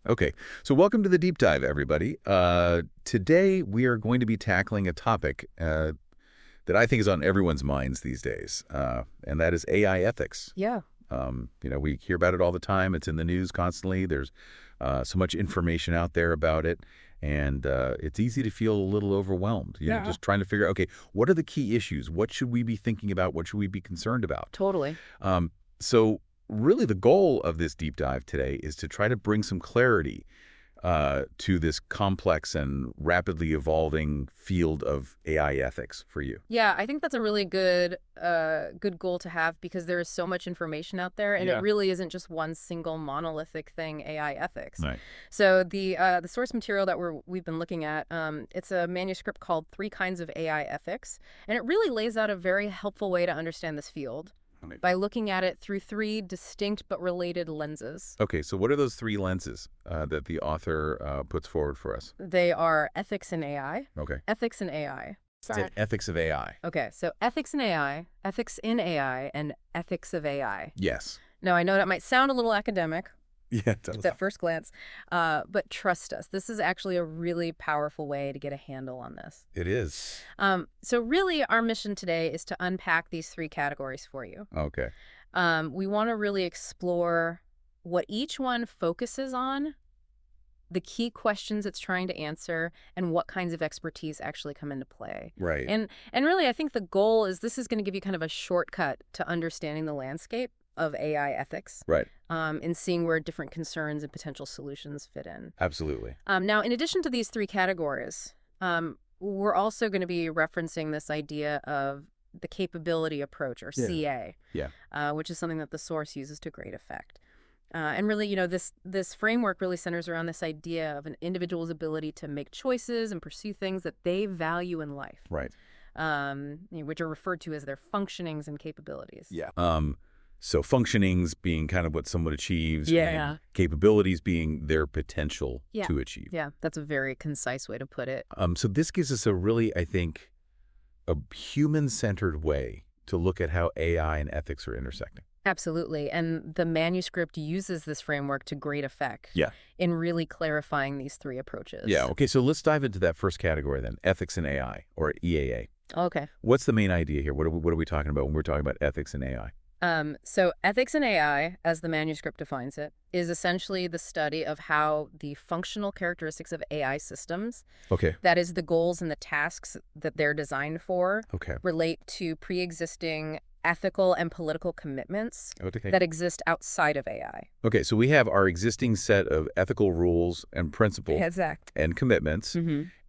Okay, so welcome to the deep dive, everybody. Today we are going to be tackling a topic that I think is on everyone's minds these days, and that is AI ethics. Yeah. We hear about it all the time. It's in the news constantly. There's so much information out there about it, and it's easy to feel a little overwhelmed. Yeah. Just trying to figure out, okay, what are the key issues? What should we be thinking about? What should we be concerned about? Totally. So really the goal of this deep dive today is to try to bring some clarity to this complex and rapidly evolving field of AI ethics for you. Yeah, I think that's a really good goal to have because there is so much information out there, and it really isn't just one single monolithic thing, AI ethics. Right. So the source material that we've been looking at, it's a manuscript called Three Kinds of AI Ethics, and it really lays out a very helpful way to understand this field by looking at it through three distinct but related lenses. Okay, so what are those three lenses that the author puts forward for us? They are ethics in AI, Okay. ethics in AI. Ethics of AI. Okay, so ethics in AI, ethics in AI, and ethics of AI. Yes. Now, I know that might sound a little academic Yeah, it does. at first glance, but trust us, this is actually a really powerful way to get a handle on this. It is. So really, our mission today is to unpack these three categories for you. Okay. We want to really explore what each one focuses on, the key questions it's trying to answer, and what kinds of expertise actually come into play. Right. And really, I think the goal is this is going to give you kind of a shortcut to understanding the landscape of AI ethics. Right. And seeing where different concerns and potential solutions fit in. Absolutely. Now, in addition to these three categories, we're also going to be referencing this idea of the capability approach, or CA, which is something that the source uses to great effect. And really, this framework really centers around this idea of an individual's ability to make choices and pursue things that they value in life. Right. Which are referred to as their functionings and capabilities. Yeah. So functionings being kind of what someone achieves, Yeah. and capabilities being their potential Yeah. to achieve. Yeah, that's a very concise way to put it. So this gives us a really, I think, a human-centered way to look at how AI and ethics are intersecting. Absolutely. And the manuscript uses this framework to great effect in really clarifying these three approaches. Yeah. Okay, so let's dive into that first category then, ethics in AI, or EAA. Okay. What's the main idea here? What are we talking about when we're talking about ethics in AI? So ethics in AI, as the manuscript defines it, is essentially the study of how the functional characteristics of AI systems, that is the goals and the tasks that they're designed for, relate to pre-existing ethical and political commitments that exist outside of AI. Okay, so we have our existing set of ethical rules and principles and commitments,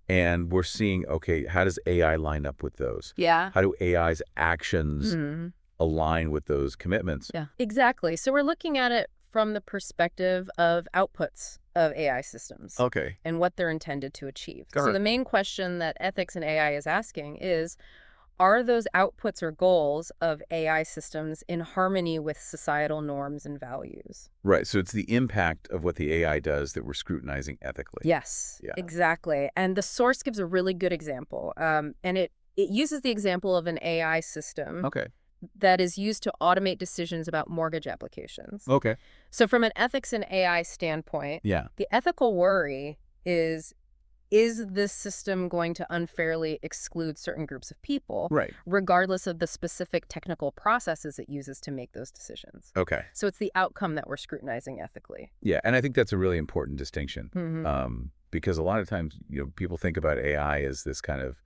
and we're seeing, okay, how does AI line up with those? Yeah. How do AI's actions align with those commitments? Yeah, exactly. So we're looking at it from the perspective of outputs of AI systems and what they're intended to achieve. So the main question that ethics in AI is asking is, are those outputs or goals of AI systems in harmony with societal norms and values? Right. So it's the impact of what the AI does that we're scrutinizing ethically. Yes, exactly. And the source gives a really good example. And it uses the example of an AI system that is used to automate decisions about mortgage applications. So from an ethics and AI standpoint, the ethical worry is this system going to unfairly exclude certain groups of people, regardless of the specific technical processes it uses to make those decisions? So it's the outcome that we're scrutinizing ethically. Yeah, and I think that's a really important distinction, because a lot of times, people think about AI as this kind of,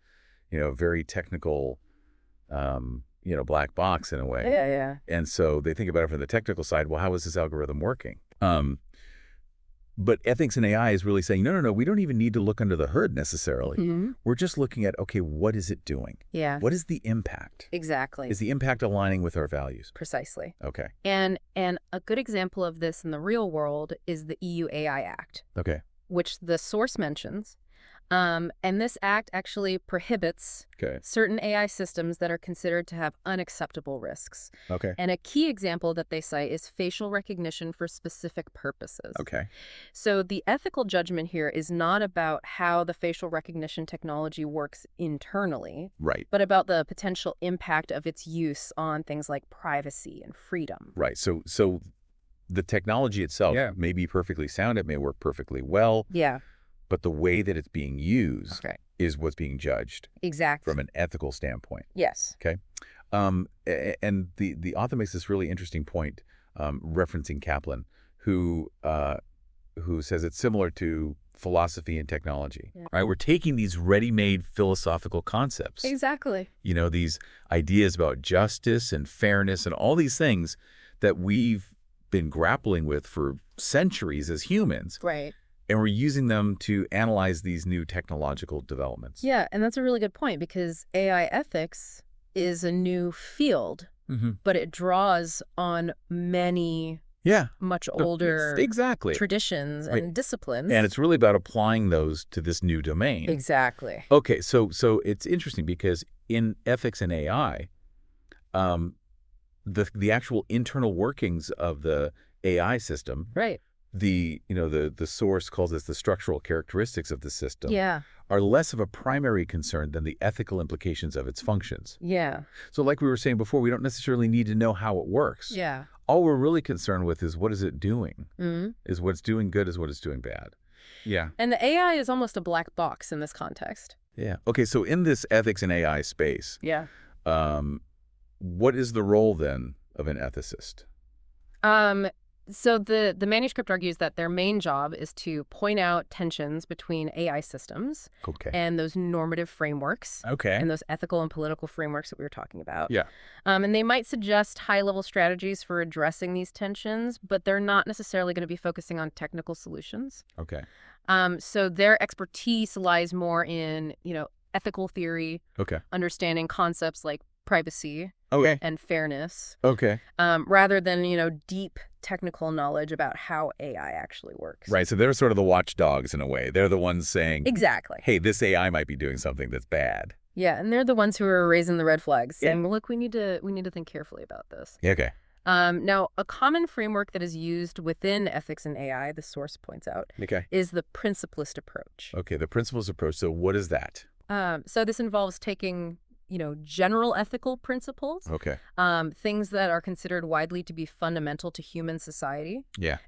very technical, black box in a way. Yeah. And so they think about it from the technical side. Well, how is this algorithm working? But ethics in AI is really saying, no, we don't even need to look under the hood necessarily. We're just looking at, okay, what is it doing? Yeah. What is the impact? Exactly. Is the impact aligning with our values? Precisely. Okay. And a good example of this in the real world is the EU AI Act, which the source mentions. And this act actually prohibits certain AI systems that are considered to have unacceptable risks. And a key example that they cite is facial recognition for specific purposes. So the ethical judgment here is not about how the facial recognition technology works internally, but about the potential impact of its use on things like privacy and freedom. So the technology itself may be perfectly sound, it may work perfectly well, but the way that it's being used is what's being judged from an ethical standpoint. Yes. Okay. And the author makes this really interesting point, referencing Kaplan, who says it's similar to philosophy and technology. Right? We're taking these ready-made philosophical concepts. Exactly. These ideas about justice and fairness and all these things that we've been grappling with for centuries as humans. Right. And we're using them to analyze these new technological developments. Yeah, and that's a really good point because AI ethics is a new field, but it draws on many much older traditions and disciplines. And it's really about applying those to this new domain. Exactly. Okay, so it's interesting because in ethics and AI, the actual internal workings of the AI system, the source calls this the structural characteristics of the system, are less of a primary concern than the ethical implications of its functions. So like we were saying before, we don't necessarily need to know how it works. All we're really concerned with is what is it doing? Is what's doing good, is what it's doing bad. And the AI is almost a black box in this context. Okay, so in this ethics and AI space, what is the role then of an ethicist? So the manuscript argues that their main job is to point out tensions between AI systems and those normative frameworks and those ethical and political frameworks that we were talking about. And they might suggest high-level strategies for addressing these tensions, but they're not necessarily going to be focusing on technical solutions. So their expertise lies more in, ethical theory, understanding concepts like privacy and fairness, rather than, deep technical knowledge about how AI actually works. Right, so they're sort of the watchdogs in a way. They're the ones saying, exactly, hey, this AI might be doing something that's bad. And they're the ones who are raising the red flags, saying, look, we need to think carefully about this. Now, a common framework that is used within ethics and AI, the source points out, is the principlist approach. The principlist approach. So what is that? So this involves taking general ethical principles, things that are considered widely to be fundamental to human society,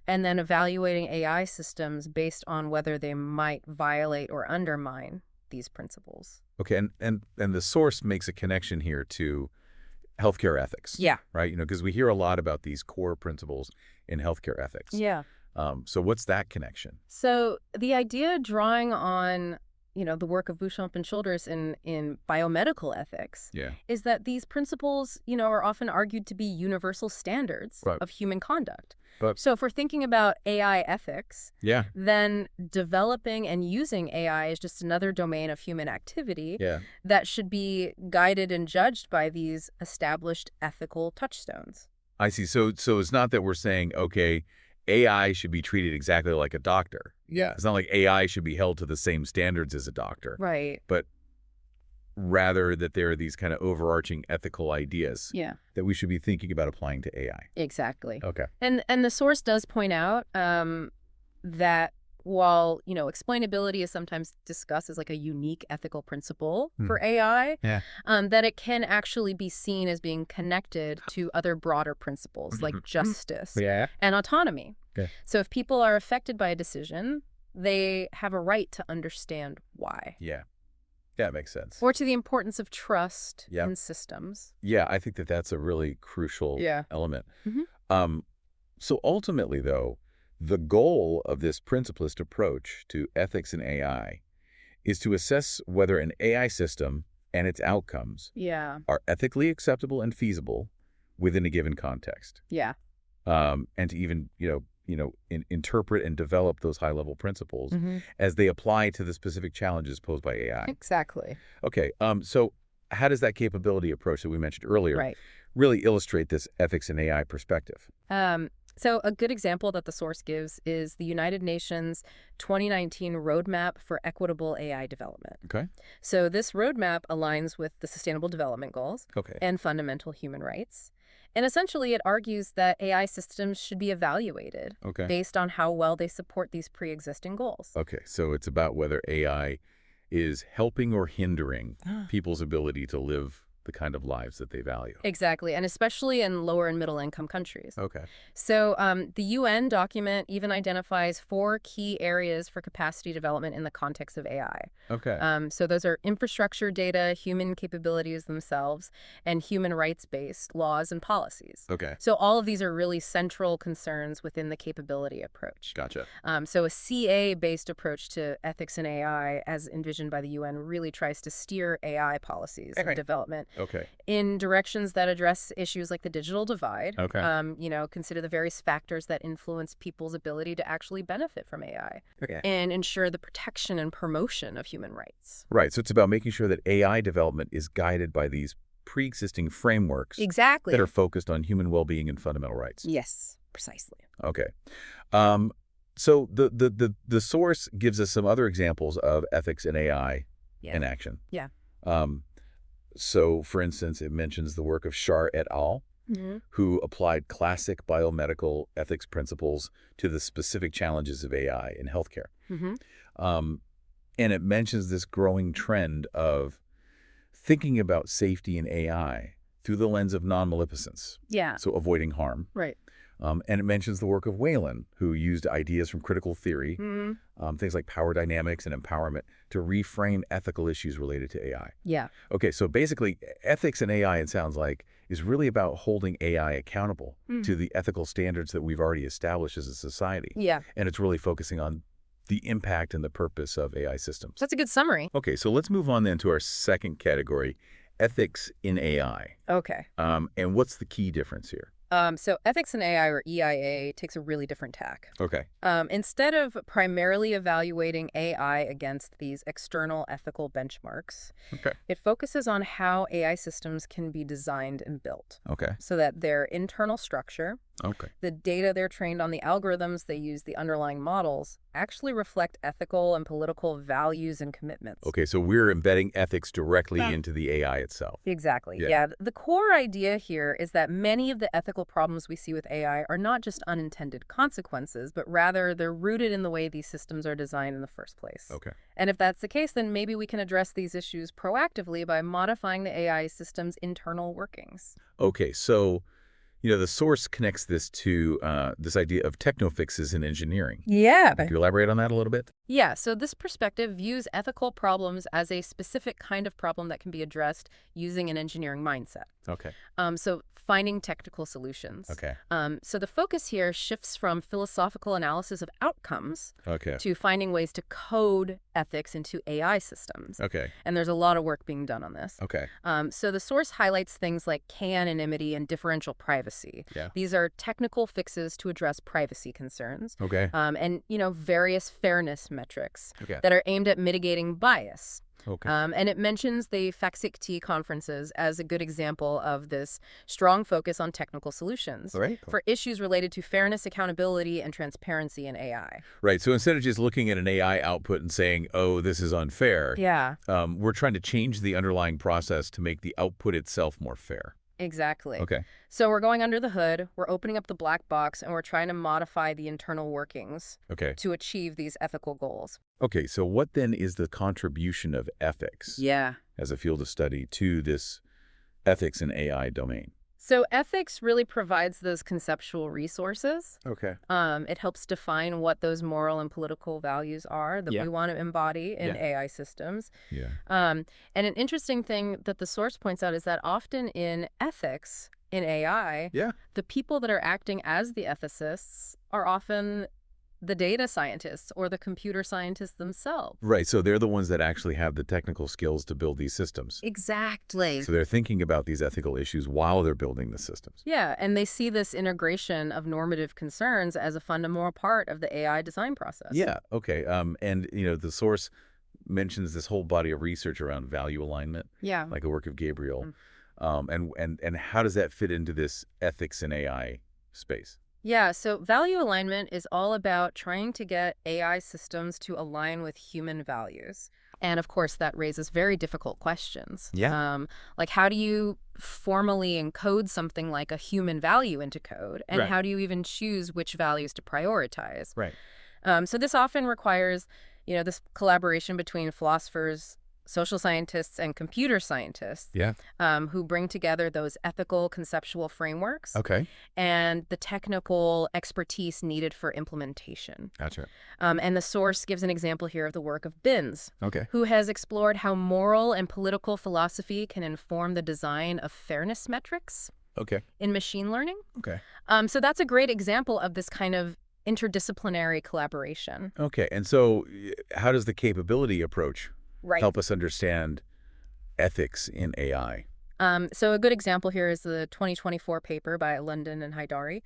and then evaluating AI systems based on whether they might violate or undermine these principles. And the source makes a connection here to healthcare ethics. Right? Because we hear a lot about these core principles in healthcare ethics. So what's that connection? So the idea drawing on the work of Beauchamp and Childress in biomedical ethics is that these principles, are often argued to be universal standards of human conduct. So if we're thinking about AI ethics, then developing and using AI is just another domain of human activity that should be guided and judged by these established ethical touchstones. I see. So it's not that we're saying, okay, AI should be treated exactly like a doctor. It's not like AI should be held to the same standards as a doctor. But rather that there are these kind of overarching ethical ideas that we should be thinking about applying to AI. Exactly. And the source does point out that while, explainability is sometimes discussed as like a unique ethical principle for AI, that it can actually be seen as being connected to other broader principles like justice and autonomy. So if people are affected by a decision, they have a right to understand why. That makes sense. Or to the importance of trust in systems. I think that's a really crucial element. So ultimately, though, the goal of this principlist approach to ethics and AI is to assess whether an AI system and its outcomes are ethically acceptable and feasible within a given context. And to even, interpret and develop those high-level principles as they apply to the specific challenges posed by AI. Exactly. So how does that capability approach that we mentioned earlier really illustrate this ethics and AI perspective? So a good example that the source gives is the United Nations 2019 Roadmap for Equitable AI Development. So this roadmap aligns with the Sustainable Development Goals and fundamental human rights. And essentially, it argues that AI systems should be evaluated based on how well they support these pre-existing goals. So it's about whether AI is helping or hindering people's ability to live the kind of lives that they value. Exactly, and especially in lower and middle income countries. Okay. So the UN document even identifies 4 key areas for capacity development in the context of AI. Okay. So those are infrastructure data, human capabilities themselves, and human rights-based laws and policies. Okay. So all of these are really central concerns within the capability approach. Gotcha. So a CA-based approach to ethics in AI, as envisioned by the UN, really tries to steer AI policies and development in directions that address issues like the digital divide. Consider the various factors that influence people's ability to actually benefit from AI, and ensure the protection and promotion of human rights. Right. So it's about making sure that AI development is guided by these pre-existing frameworks that are focused on human well-being and fundamental rights. Yes, precisely. Okay. So the source gives us some other examples of ethics in AI in action. Yeah. So, for instance, it mentions the work of Shar et al., who applied classic biomedical ethics principles to the specific challenges of AI in healthcare. And it mentions this growing trend of thinking about safety in AI through the lens of non-maleficence. So avoiding harm. Right. And it mentions the work of Whalen, who used ideas from critical theory, things like power dynamics and empowerment, to reframe ethical issues related to AI. Okay, so basically, ethics in AI, it sounds like, is really about holding AI accountable to the ethical standards that we've already established as a society. And it's really focusing on the impact and the purpose of AI systems. That's a good summary. Okay, so let's move on then to our second category, ethics in AI. And what's the key difference here? So ethics in AI, or EIA, takes a really different tack. Instead of primarily evaluating AI against these external ethical benchmarks, it focuses on how AI systems can be designed and built. So that their internal structure, the data they're trained on, the algorithms they use, the underlying models, actually reflect ethical and political values and commitments. So we're embedding ethics directly into the AI itself. Exactly. The core idea here is that many of the ethical problems we see with AI are not just unintended consequences, but rather they're rooted in the way these systems are designed in the first place. And if that's the case, then maybe we can address these issues proactively by modifying the AI system's internal workings. So the source connects this to this idea of techno-fixes in engineering. Can you elaborate on that a little bit? So this perspective views ethical problems as a specific kind of problem that can be addressed using an engineering mindset. So finding technical solutions. So the focus here shifts from philosophical analysis of outcomes to finding ways to code ethics into AI systems. And there's a lot of work being done on this. So the source highlights things like k-anonymity and differential privacy. These are technical fixes to address privacy concerns. And, various fairness metrics that are aimed at mitigating bias. And it mentions the FACSICT conferences as a good example of this strong focus on technical solutions for issues related to fairness, accountability, and transparency in AI. So instead of just looking at an AI output and saying, oh, this is unfair, we're trying to change the underlying process to make the output itself more fair. Exactly. So we're going under the hood, we're opening up the black box, and we're trying to modify the internal workings to achieve these ethical goals. So what then is the contribution of ethics as a field of study to this ethics in AI domain? So ethics really provides those conceptual resources. It helps define what those moral and political values are that we want to embody in AI systems. And an interesting thing that the source points out is that often in ethics in AI, the people that are acting as the ethicists are often the data scientists or the computer scientists themselves. So they're the ones that actually have the technical skills to build these systems. Exactly. So they're thinking about these ethical issues while they're building the systems. And they see this integration of normative concerns as a fundamental part of the AI design process. And, the source mentions this whole body of research around value alignment, like the work of Gabriel. And how does that fit into this ethics in AI space? So value alignment is all about trying to get AI systems to align with human values. And of course, that raises very difficult questions. Like, how do you formally encode something like a human value into code? And how do you even choose which values to prioritize? So this often requires, this collaboration between philosophers, social scientists and computer scientists who bring together those ethical conceptual frameworks and the technical expertise needed for implementation. Gotcha. And the source gives an example here of the work of Binns, who has explored how moral and political philosophy can inform the design of fairness metrics in machine learning. So that's a great example of this kind of interdisciplinary collaboration. And so how does the capability approach help us understand ethics in AI? So a good example here is the 2024 paper by London and Haidari,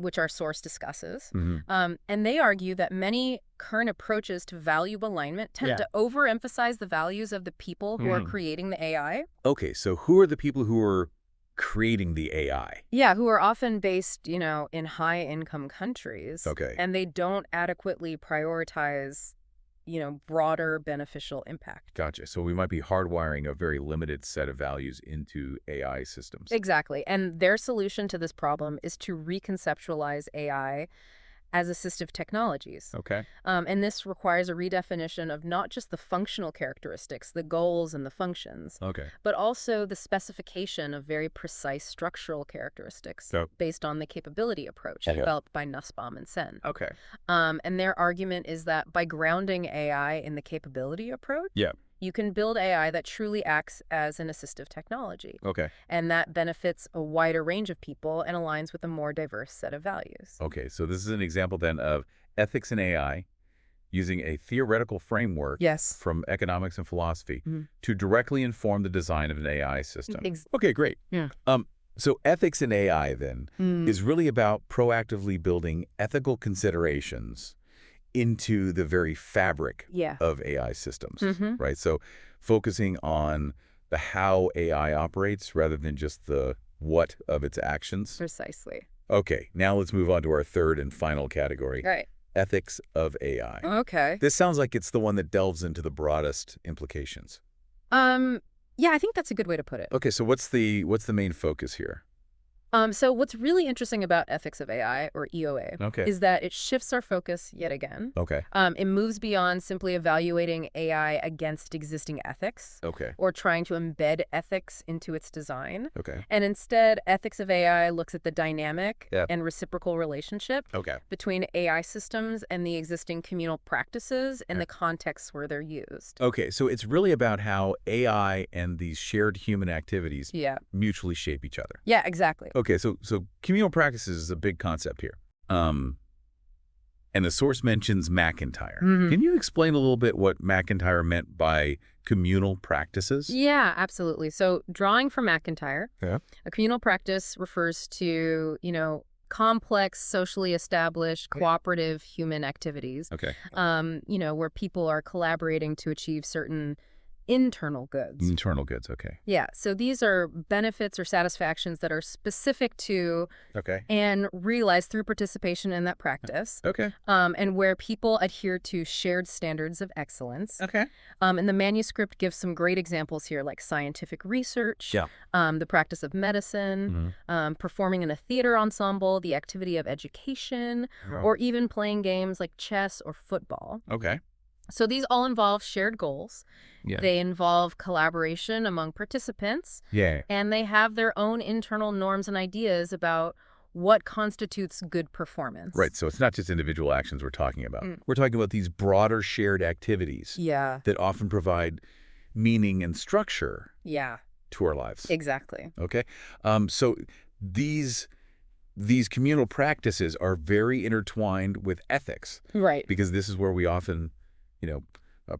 which our source discusses. And they argue that many current approaches to value alignment tend to overemphasize the values of the people who are creating the AI. So who are the people who are creating the AI? Yeah, who are often based, in high-income countries. And they don't adequately prioritize broader beneficial impact. Gotcha. So we might be hardwiring a very limited set of values into AI systems. Exactly. And their solution to this problem is to reconceptualize AI as assistive technologies. And this requires a redefinition of not just the functional characteristics, the goals and the functions, but also the specification of very precise structural characteristics based on the capability approach developed by Nussbaum and Sen. And their argument is that by grounding AI in the capability approach, you can build AI that truly acts as an assistive technology. And that benefits a wider range of people and aligns with a more diverse set of values. So this is an example then of ethics in AI using a theoretical framework from economics and philosophy to directly inform the design of an AI system. Great. So ethics in AI then is really about proactively building ethical considerations into the very fabric of AI systems, right? So focusing on the how AI operates rather than just the what of its actions. Precisely. Now let's move on to our third and final category. Ethics of AI. This sounds like it's the one that delves into the broadest implications. Yeah, I think that's a good way to put it. So what's the main focus here? So what's really interesting about ethics of AI, or EOA, is that it shifts our focus yet again. It moves beyond simply evaluating AI against existing ethics or trying to embed ethics into its design. And instead, ethics of AI looks at the dynamic and reciprocal relationship between AI systems and the existing communal practices and the contexts where they're used. So it's really about how AI and these shared human activities mutually shape each other. Yeah, exactly. So communal practices is a big concept here. And the source mentions McIntyre. Can you explain a little bit what McIntyre meant by communal practices? Yeah, absolutely. So drawing from McIntyre, a communal practice refers to, complex, socially established, cooperative human activities, where people are collaborating to achieve certain internal goods. Internal goods, Yeah, so these are benefits or satisfactions that are specific to and realized through participation in that practice. And where people adhere to shared standards of excellence. And the manuscript gives some great examples here, like scientific research, the practice of medicine, performing in a theater ensemble, the activity of education, or even playing games like chess or football. So these all involve shared goals. They involve collaboration among participants. And they have their own internal norms and ideas about what constitutes good performance. Right. So it's not just individual actions we're talking about. We're talking about these broader shared activities that often provide meaning and structure to our lives. Exactly. So these communal practices are very intertwined with ethics. Because this is where we often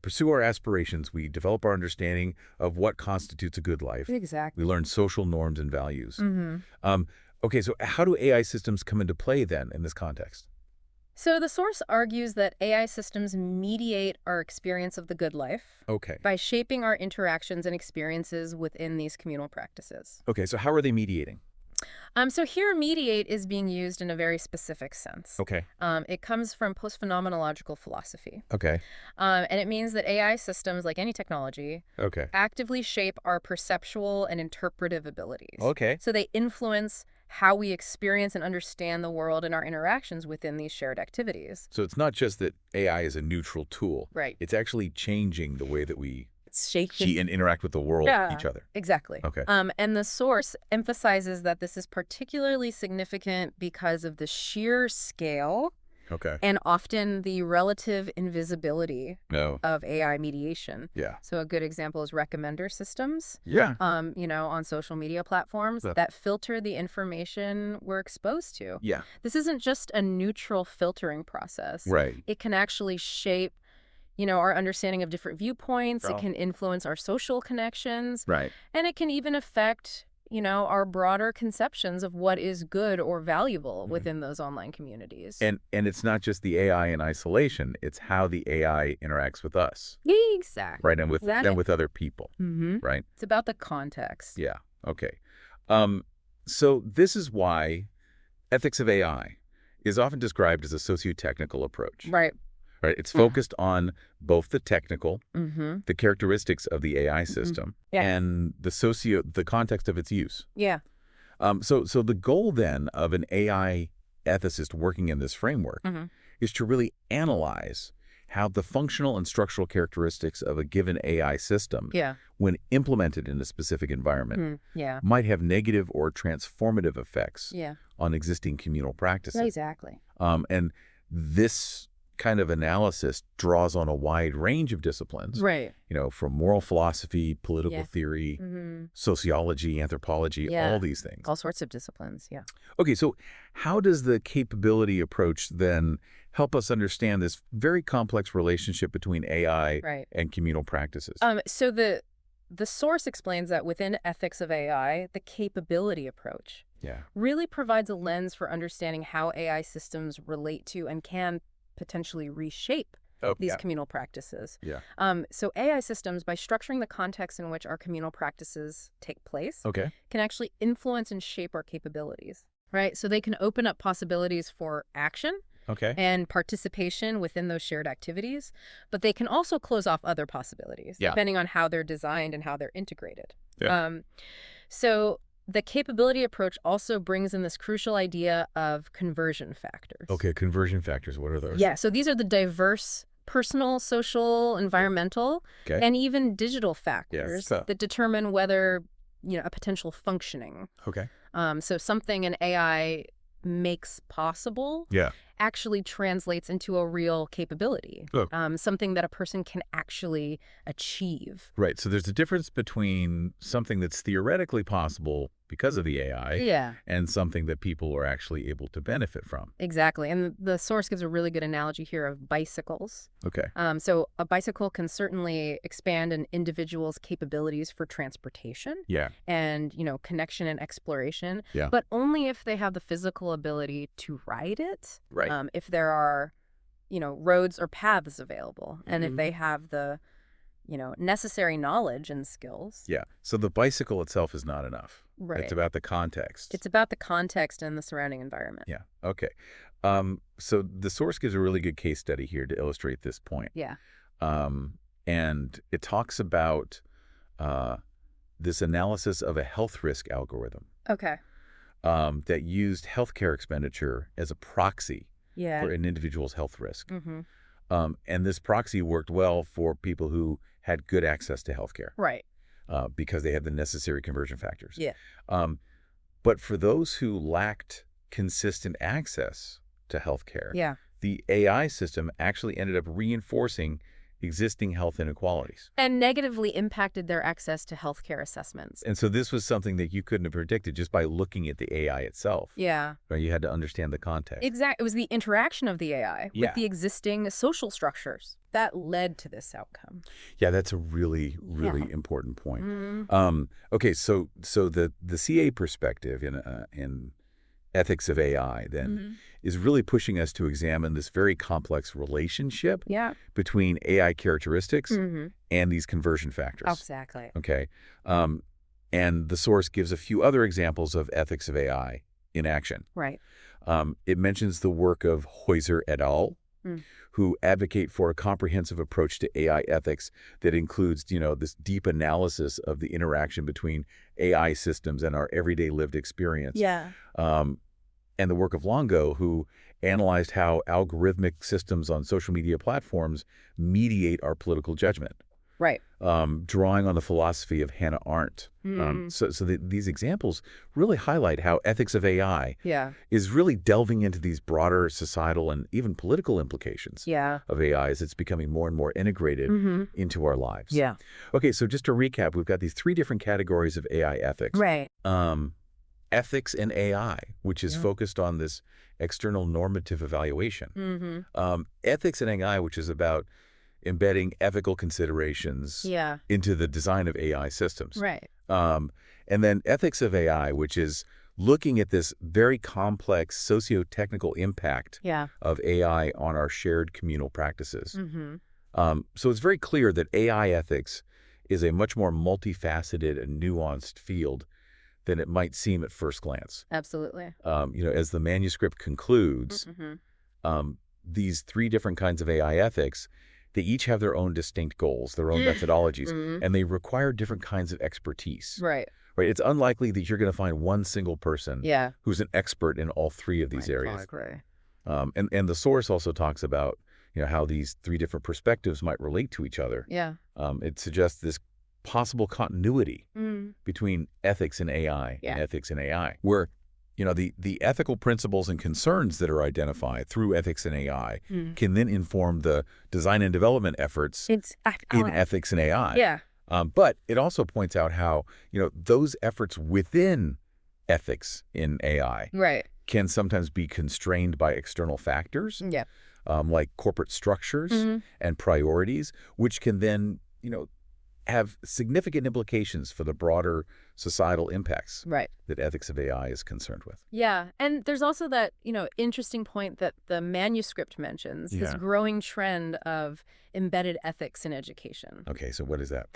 pursue our aspirations. We develop our understanding of what constitutes a good life. We learn social norms and values. So how do AI systems come into play then in this context? So the source argues that AI systems mediate our experience of the good life by shaping our interactions and experiences within these communal practices. So how are they mediating? So here, mediate is being used in a very specific sense. It comes from post-phenomenological philosophy. And it means that AI systems, like any technology, actively shape our perceptual and interpretive abilities. So they influence how we experience and understand the world and our interactions within these shared activities. So it's not just that AI is a neutral tool. It's actually changing the way that we and interact with the world, each other. Exactly. Okay. And the source emphasizes that this is particularly significant because of the sheer scale and often the relative invisibility of AI mediation. Yeah. So a good example is recommender systems. Yeah. On social media platforms that filter the information we're exposed to. Yeah. This isn't just a neutral filtering process. Right. It can actually shape our understanding of different viewpoints. It can influence our social connections. Right. And it can even affect, our broader conceptions of what is good or valuable within those online communities. And it's not just the AI in isolation. It's how the AI interacts with us. Exactly. Right. And with other people. Right. It's about the context. Yeah. Okay. So this is why ethics of AI is often described as a socio-technical approach. Right. Right. It's focused on both the technical, the characteristics of the AI system, and the context of its use. Yeah. So the goal then of an AI ethicist working in this framework is to really analyze how the functional and structural characteristics of a given AI system, when implemented in a specific environment, might have negative or transformative effects on existing communal practices. Exactly. And this kind of analysis draws on a wide range of disciplines, right? From moral philosophy, political theory, sociology, anthropology, all these things. All sorts of disciplines, yeah. Okay, so how does the capability approach then help us understand this very complex relationship between AI and communal practices? So the source explains that within ethics of AI, the capability approach really provides a lens for understanding how AI systems relate to and can potentially reshape these communal practices. So AI systems, by structuring the context in which our communal practices take place, can actually influence and shape our capabilities, right? So they can open up possibilities for action and participation within those shared activities, but they can also close off other possibilities, depending on how they're designed and how they're integrated. So the capability approach also brings in this crucial idea of conversion factors. Okay, conversion factors. What are those? Yeah, so these are the diverse personal, social, environmental, and even digital factors that determine whether, a potential functioning. So something an AI makes possible actually translates into a real capability, something that a person can actually achieve. Right. So there's a difference between something that's theoretically possible because of the AI and something that people are actually able to benefit from. Exactly. And the source gives a really good analogy here of bicycles. So a bicycle can certainly expand an individual's capabilities for transportation and, connection and exploration, but only if they have the physical ability to ride it. If there are, roads or paths available, and if they have the necessary knowledge and skills. So the bicycle itself is not enough. Right. It's about the context. It's about the context and the surrounding environment. Okay. So the source gives a really good case study here to illustrate this point. And it talks about this analysis of a health risk algorithm. That used healthcare expenditure as a proxy for an individual's health risk. And this proxy worked well for people who had good access to healthcare. Because they had the necessary conversion factors. But for those who lacked consistent access to healthcare, the AI system actually ended up reinforcing existing health inequalities. And negatively impacted their access to healthcare assessments. And so this was something that you couldn't have predicted just by looking at the AI itself. Right? You had to understand the context. Exactly. It was the interaction of the AI with the existing social structures that led to this outcome. That's a really, really important point. Okay, so the CA perspective in ethics of AI then is really pushing us to examine this very complex relationship between AI characteristics and these conversion factors. Exactly. Okay. And the source gives a few other examples of ethics of AI in action. It mentions the work of Heuser et al., who advocate for a comprehensive approach to AI ethics that includes, this deep analysis of the interaction between AI systems and our everyday lived experience. And the work of Longo, who analyzed how algorithmic systems on social media platforms mediate our political judgment. drawing on the philosophy of Hannah Arendt. These examples really highlight how ethics of AI is really delving into these broader societal and even political implications of AI as it's becoming more and more integrated into our lives. Yeah. Okay, so just to recap, we've got these 3 different categories of AI ethics. Right. Ethics in AI, which is focused on this external normative evaluation. Ethics in AI, which is about embedding ethical considerations into the design of AI systems. Right. And then ethics of AI, which is looking at this very complex socio-technical impact of AI on our shared communal practices. So it's very clear that AI ethics is a much more multifaceted and nuanced field than it might seem at first glance. Absolutely. As the manuscript concludes, these 3 different kinds of AI ethics, they each have their own distinct goals, their own methodologies, and they require different kinds of expertise. Right. It's unlikely that you're going to find one single person who's an expert in all 3 of these areas. And the source also talks about how these 3 different perspectives might relate to each other. It suggests this possible continuity between ethics in AI and ethics in AI, where the ethical principles and concerns that are identified through ethics in AI can then inform the design and development efforts in ethics in AI. But it also points out how those efforts within ethics in AI can sometimes be constrained by external factors, like corporate structures and priorities, which can then have significant implications for the broader societal impacts that ethics of AI is concerned with. Yeah, and there's also that, interesting point that the manuscript mentions, this growing trend of embedded ethics in education. Okay, so what is that?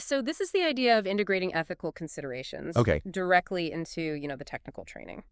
So this is the idea of integrating ethical considerations directly into, the technical training.